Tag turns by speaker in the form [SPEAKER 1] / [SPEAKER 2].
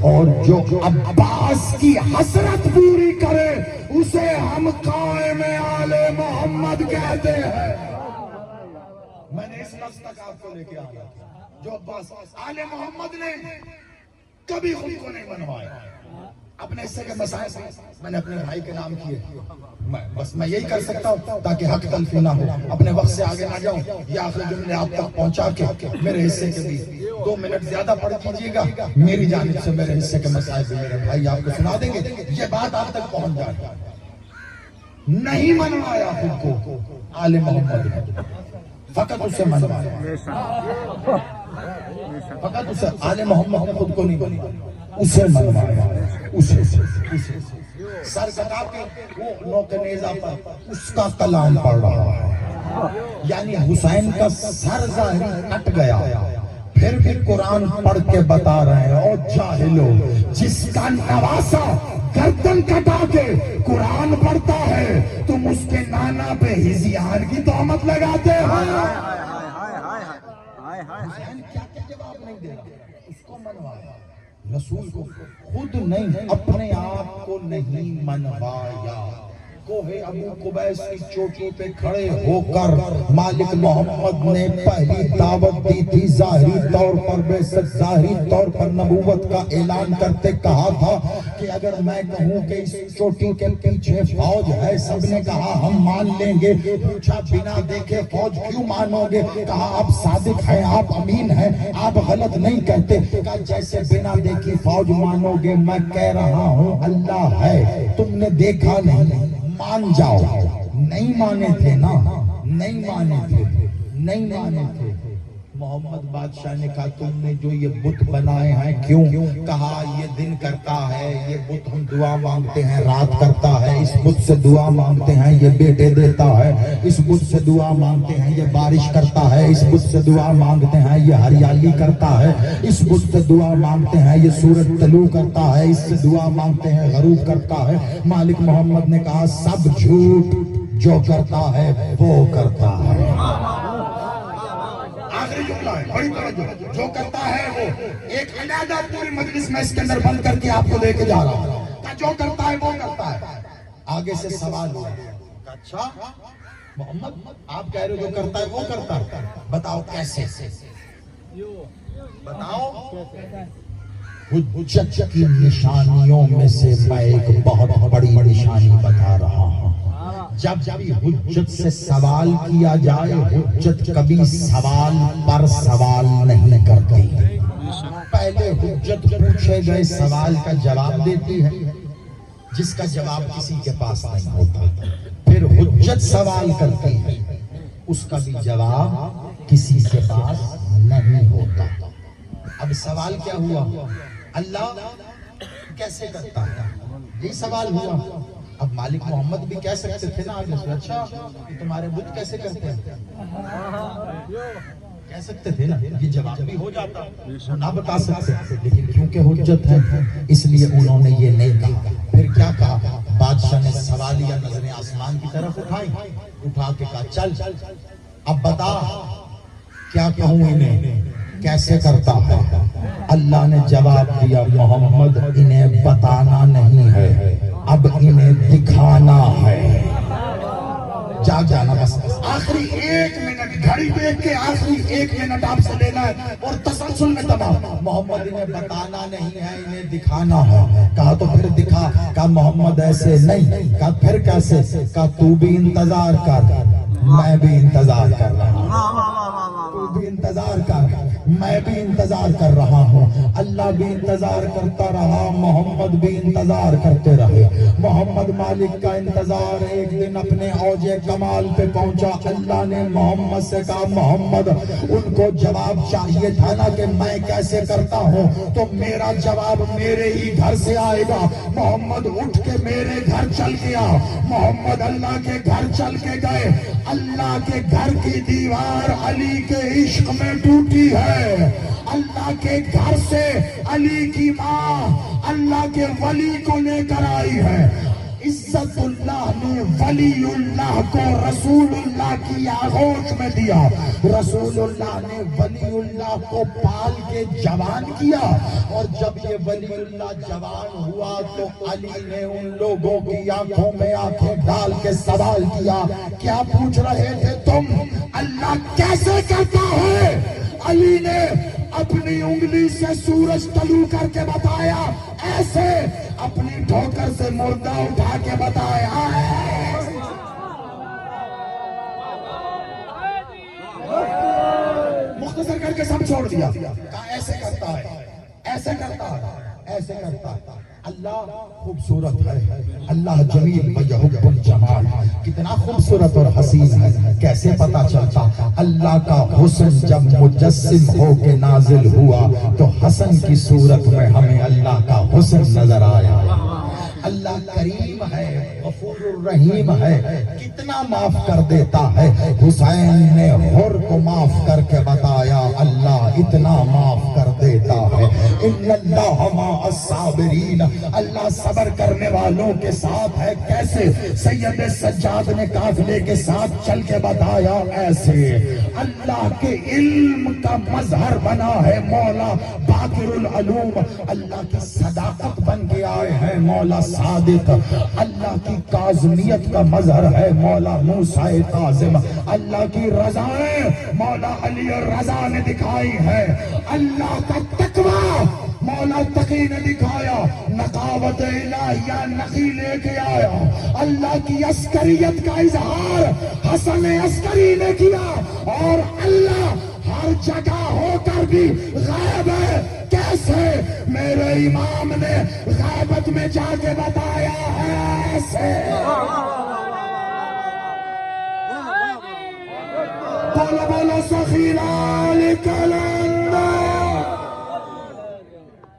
[SPEAKER 1] اور جو عباس کی حسرت پوری کرے اسے ہم قائم آل محمد کہتے ہیں. میں نے اس لفظ تک آپ کو لے کے آیا جو عباس آل محمد نے کبھی خود کو نہیں بنوایا. اپنے حصے کے مسائل میں نے اپنے بھائی کے نام کیے. بس میں یہی کر سکتا ہوں تاکہ حق تلفی نہ ہو. اپنے وقت سے آگے نہ جاؤں. یہ آخری جملے آپ تک پہنچا کے میرے حصے کے بھی 2 منٹ زیادہ پڑھ کیجیے گا. میری جانب سے میرے حصے کے مسائل بھی میرے بھائی آپ کو سنا دیں گے. یہ بات آپ تک پہنچ جائے. نہیں منوایا خود کو آل محمد نے, فقط اسے منوایا. فقط اسے آل محمد نے خود کو نہیں منوایا, اسے منوایا. اسے سر کٹا کے وہ نوک نیزہ پر اس کا کلام پڑھ رہا ہے. یعنی حسین کا سر ظاہری کٹ گیا, پھر بھی قرآن پڑھ کے بتا رہے ہیں اور جاہلو جس کا نواسا گردن کٹا کے قرآن پڑھتا ہے تم اس کے نانا پہ ہزیان کی تہمت لگاتے ہو. حسین کیا جواب نہیں دے رہا, اس کو منوایا. رسول کو خود نہیں, اپنے آپ کو نہیں منوایا. کوہ ابو قبیس کی چوٹی پہ کھڑے ہو کر مالک محمد نے پہلی دعوت دی تھی. ظاہری طور پر بعثت, ظاہری طور پر نبوت کا اعلان کرتے کہا تھا کہ اگر میں کہوں کہ اس چوٹی کے پیچھے فوج ہے, سب نے کہا ہم مان لیں گے. پوچھا بنا دیکھے فوج کیوں مانو گے؟ کہا آپ صادق ہیں, آپ امین ہیں, آپ غلط نہیں کہتے. کہا جیسے بنا دیکھی فوج مانو گے, میں کہہ رہا ہوں اللہ ہے, تم نے دیکھا نہیں, مان جاؤ. نہیں مانے تھے نا, نہیں مانے تھے, نہیں مانے تھے. محمد بادشاہ نے کہا تم نے جو یہ بت بنائے ہیں کیوں؟ کہا یہ دن کرتا ہے, یہ بت ہم دعا مانگتے ہیں رات کرتا ہے. اس بت سے دعا مانگتے ہیں یہ بیٹے دیتا ہے. اس بت سے دعا مانگتے ہیں یہ بارش کرتا ہے. اس بت سے دعا مانگتے ہیں یہ ہریالی کرتا ہے. اس بت سے دعا مانگتے ہیں یہ سورج طلوع کرتا ہے. اس سے دعا مانگتے ہیں غروب کرتا ہے. مالک محمد نے کہا سب جھوٹ, جو کرتا ہے وہ کرتا ہے. آخری جملہ ہے, بڑی توجہ, جو کرتا ہے وہ. ایک علیحدہ پوری مجلس میں اس کے اندر بند کر کے آپ کو لے کے جا رہا ہوں. جو کرتا ہے وہ کرتا ہے. آگے سے سوال ہوا, اچھا محمد آپ کہہ رہے ہو جو کرتا ہے وہ کرتا ہے, بتاؤ کیسے, بتاؤ. حجت کی نشانیوں میں سے میں ایک بہت بڑی نشانی بتا رہا ہوں. جب بھی حجت سے سوال کیا جائے, حجت کبھی سوال پر سوال نہیں کرتی. پہلے حجت پوچھے گئے سوال کا جواب دیتی ہے جس کا جواب کسی کے پاس نہیں ہوتا. پھر حجت سوال کرتی ہے, اس کا بھی جواب کسی کے پاس نہیں ہوتا. اب سوال کیا ہوا, اللہ کیسے کرتا ہے, یہ سوال ہوا. اب مالک محمد بھی کہہ سکتے تھے نا آگے سے, اچھا تمہارے بت کیسے کرتے ہیں, کہہ سکتے تھے نا, یہ جواب بھی ہو جاتا, نہ بتا سکتے. لیکن کیونکہ حجت ہے اس لیے انہوں نے یہ نہیں کہا. پھر کیا کہا, بادشاہ نے سوالیہ نظریں آسمان کی طرف اٹھائی, اٹھا کے کہا چل اب بتا کیا کہوں انہیں, کیسے کرتا ہے. اللہ نے جواب دیا محمد انہیں بتانا نہیں ہے, اب انہیں دکھانا ہے. جانا بس. آخری 1 منٹ گھڑی دیکھ کے آخری 1 منٹ آپ سے لینا ہے اور تسلسل میں تمام. محمد انہیں بتانا نہیں ہے, انہیں دکھانا ہے. کہا تو پھر دکھا. کہا محمد ایسے نہیں. کہا پھر کیسے؟ کہا تو بھی انتظار کر, میں بھی انتظار کر رہا ہوں. تو بھی انتظار کر, میں بھی انتظار کر رہا ہوں. اللہ بھی انتظار کرتا رہا, محمد بھی انتظار کرتے رہے. محمد مالک کا انتظار ایک دن اپنے اوج کمال پہ پہنچا. اللہ نے محمد سے کہا محمد ان کو جواب چاہیے تھا نا کہ میں کیسے کرتا ہوں, تو میرا جواب میرے ہی گھر سے آئے گا. محمد اٹھ کے میرے گھر چل گیا. محمد اللہ کے گھر چل کے گئے. اللہ کے گھر کی دیوار علی کے عشق میں ٹوٹی ہے. اللہ کے گھر سے علی کی ماں اللہ کے ولی کو لے کر آئی ہے. عزت اللہ نے ولی اللہ کو رسول اللہ کی آغوش میں دیا، رسول اللہ نے ولی اللہ کو پال کے جوان کیا، اور جب یہ ولی اللہ جوان ہوا تو علی نے ان لوگوں کی آنکھوں میں آنکھیں ڈال کے سوال کیا، کیا پوچھ رہے تھے تم؟ اللہ کیسے کرتا ہے؟ علی نے اپنی انگلی سے سورج طلوع کر کے بتایا، ایسے اپنی ٹھوکر سے مردہ اٹھا کے بتایا، مختصر کر کے سب چھوڑ دیا، کہا ایسے کرتا ہے، ایسے کرتا ہے، ایسے کرتا ہے۔ اللہ خوبصورت ہے، اللہ جمیل ویحب الجمال، کتنا خوبصورت اور حسین ہے۔ کیسے پتا چلتا؟ اللہ کا حسن جب مجسم ہو کے نازل ہوا تو حسن کی صورت میں ہمیں اللہ کا حسن نظر آیا۔ اللہ کریم ہے، غفور الرحیم ہے، کتنا معاف کر دیتا ہے۔ حسین نے حر کو معاف کر کے بتایا، اللہ اتنا معاف کر دیتا ہے۔ ان اللہ مع الصابرین، اللہ صبر کرنے والوں کے ساتھ ہے۔ کیسے؟ سید سجاد نے قافلے کے ساتھ چل کے بتایا، ایسے اللہ کے علم کا مظہر بنا ہے مولا باقر العلوم، اللہ کی صداقت بن کے آئے ہیں مولا صادق، اللہ کی کاظمیت کا مظہر ہے مولا موسیٰ کاظم، اللہ کی رضائیں مولا علی الرضا نے دکھائی ہے، اللہ کا تقوی مولا تقی نے دکھایا، نقاوت الہیہ نقی لے کے آیا، اللہ کی عسکریت کا اظہار حسن عسکری نے کیا، اور اللہ ہر جگہ ہو کر بھی غائب ہے۔ کیسے؟ میرے امام نے غیبت میں جا کے بتایا ہے، ایسے بولو بولو سخی لال کلام۔